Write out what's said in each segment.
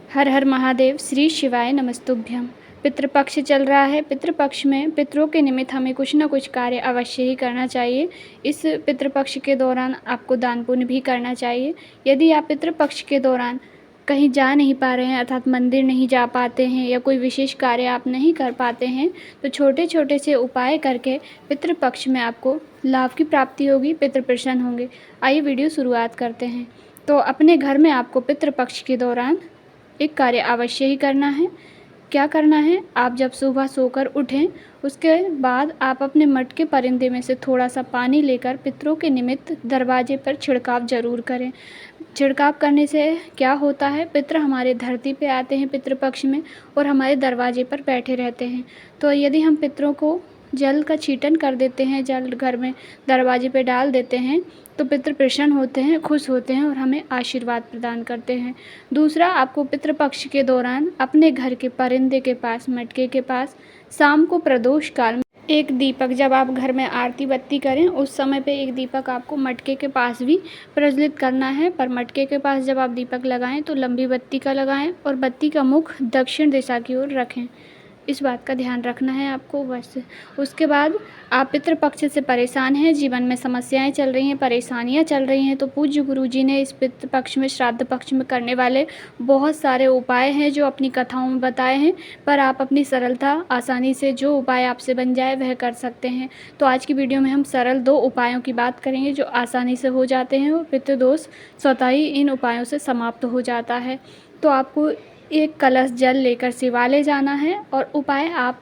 हर हर महादेव। श्री शिवाय नमस्तुभ्यम। पितृपक्ष चल रहा है। पितृपक्ष में पितरों के निमित्त हमें कुछ ना कुछ कार्य अवश्य ही करना चाहिए। इस पितृपक्ष के दौरान आपको दान पुण्य भी करना चाहिए। यदि आप पितृपक्ष के दौरान कहीं जा नहीं पा रहे हैं, अर्थात मंदिर नहीं जा पाते हैं या कोई विशेष कार्य आप नहीं कर पाते हैं, तो छोटे छोटे से उपाय करके पितृपक्ष में आपको लाभ की प्राप्ति होगी, पितृ प्रसन्न होंगे। आइए वीडियो शुरुआत करते हैं। तो अपने घर में आपको पितृपक्ष के दौरान एक कार्य अवश्य ही करना है। क्या करना है? आप जब सुबह सोकर उठें, उसके बाद आप अपने मटके परिंदे में से थोड़ा सा पानी लेकर पितरों के निमित्त दरवाजे पर छिड़काव जरूर करें। छिड़काव करने से क्या होता है, पितर हमारे धरती पे आते हैं पितृपक्ष में और हमारे दरवाजे पर बैठे रहते हैं। तो यदि हम पितरों को जल का छीटन कर देते हैं, जल घर में दरवाजे पे डाल देते हैं, तो पितृ प्रसन्न होते हैं, खुश होते हैं और हमें आशीर्वाद प्रदान करते हैं। दूसरा, आपको पितृपक्ष के दौरान अपने घर के परिंदे के पास, मटके के पास शाम को प्रदोष काल में एक दीपक, जब आप घर में आरती बत्ती करें उस समय पे एक दीपक आपको मटके के पास भी प्रज्वलित करना है। पर मटके के पास जब आप दीपक लगाएं तो लंबी बत्ती का लगाएं और बत्ती का मुख दक्षिण दिशा की ओर रखें। इस बात का ध्यान रखना है आपको बस। उसके बाद आप पितृपक्ष से परेशान हैं, जीवन में समस्याएं चल रही हैं, परेशानियां चल रही हैं, तो पूज्य गुरु जी ने इस पितृपक्ष में, श्राद्ध पक्ष में करने वाले बहुत सारे उपाय हैं जो अपनी कथाओं में बताए हैं। पर आप अपनी सरलता, आसानी से जो उपाय आपसे बन जाए वह कर सकते हैं। तो आज की वीडियो में हम सरल 2 उपायों की बात करेंगे जो आसानी से हो जाते हैं और पितृदोष स्वतः ही इन उपायों से समाप्त हो जाता है। तो आपको एक कलश जल लेकर शिवालय जाना है और उपाय आप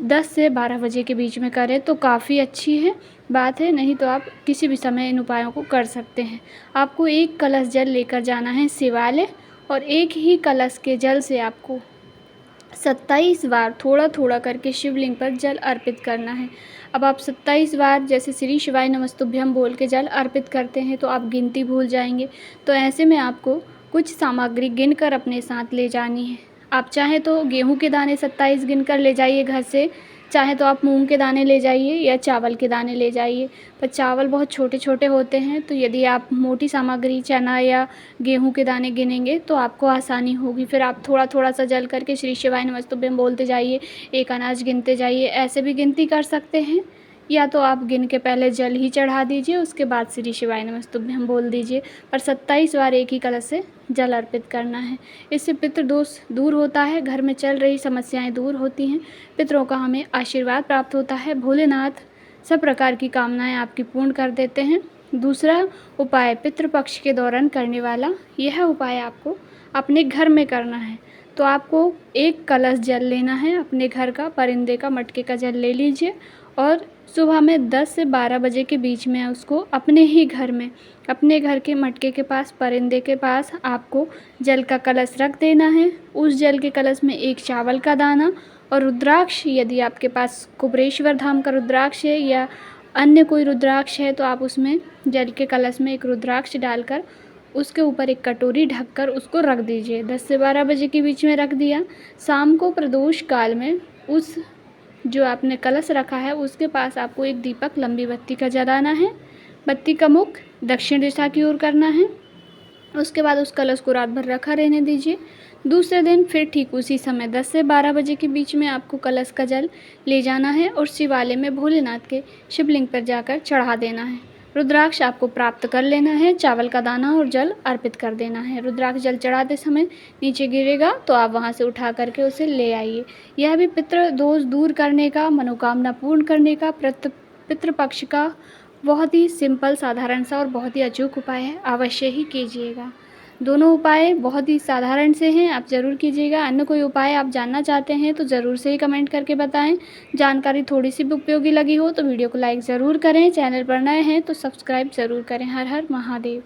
10 से 12 बजे के बीच में करें तो काफ़ी अच्छी है बात है, नहीं तो आप किसी भी समय इन उपायों को कर सकते हैं। आपको एक कलश जल लेकर जाना है शिवालय और एक ही कलश के जल से आपको 27 बार थोड़ा थोड़ा करके शिवलिंग पर जल अर्पित करना है। अब आप 27 बार जैसे श्री शिवाय नमस्तुभ्यम बोल के जल अर्पित करते हैं तो आप गिनती भूल जाएंगे। तो ऐसे में आपको कुछ सामग्री गिनकर अपने साथ ले जानी है। आप चाहे तो गेहूं के दाने 27 गिनकर ले जाइए घर से, चाहे तो आप मूंग के दाने ले जाइए या चावल के दाने ले जाइए। पर चावल बहुत छोटे छोटे होते हैं, तो यदि आप मोटी सामग्री चना या गेहूं के दाने गिनेंगे तो आपको आसानी होगी। फिर आप थोड़ा थोड़ा सा जल करके श्री शिवाय नमस्तुभ्यम बोलते जाइए, एक अनाज गिनते जाइए। ऐसे भी गिनती कर सकते हैं, या तो आप गिन के पहले जल ही चढ़ा दीजिए, उसके बाद श्री शिवाय नमस्तुभ्यम बोल दीजिए। पर 27 बार एक ही कलश से जल अर्पित करना है। इससे पितृदोष दूर होता है, घर में चल रही समस्याएं दूर होती हैं, पितरों का हमें आशीर्वाद प्राप्त होता है। भोलेनाथ सब प्रकार की कामनाएं आपकी पूर्ण कर देते हैं। दूसरा उपाय पितृपक्ष के दौरान करने वाला, यह उपाय आपको अपने घर में करना है। तो आपको एक कलश जल लेना है अपने घर का, परिंदे का, मटके का जल ले लीजिए और सुबह में 10 से 12 बजे के बीच में उसको अपने ही घर में, अपने घर के मटके के पास, परिंदे के पास आपको जल का कलश रख देना है। उस जल के कलश में एक चावल का दाना और रुद्राक्ष, यदि आपके पास कुबेरेश्वर धाम का रुद्राक्ष है या अन्य कोई रुद्राक्ष है तो आप उसमें जल के कलश में एक रुद्राक्ष डालकर उसके ऊपर एक कटोरी ढककर उसको रख दीजिए। 10 से 12 बजे के बीच में रख दिया। शाम को प्रदोष काल में उस जो आपने कलश रखा है उसके पास आपको एक दीपक, लंबी बत्ती का जलाना है। बत्ती का मुख दक्षिण दिशा की ओर करना है। उसके बाद उस कलश को रात भर रखा रहने दीजिए। दूसरे दिन फिर ठीक उसी समय 10 से 12 बजे के बीच में आपको कलश का जल ले जाना है और शिवालय में भोलेनाथ के शिवलिंग पर जाकर चढ़ा देना है। रुद्राक्ष आपको प्राप्त कर लेना है, चावल का दाना और जल अर्पित कर देना है। रुद्राक्ष जल चढ़ाते समय नीचे गिरेगा तो आप वहां से उठा करके उसे ले आइए। यह भी पितृ दोष दूर करने का, मनोकामना पूर्ण करने का, पितृपक्ष का बहुत ही सिंपल, साधारण सा और बहुत ही अचूक उपाय है। अवश्य ही कीजिएगा। दोनों उपाय बहुत ही साधारण से हैं, आप ज़रूर कीजिएगा। अन्य कोई उपाय आप जानना चाहते हैं तो ज़रूर से ही कमेंट करके बताएं। जानकारी थोड़ी सी भी उपयोगी लगी हो तो वीडियो को लाइक ज़रूर करें। चैनल पर नए हैं तो सब्सक्राइब ज़रूर करें। हर हर महादेव।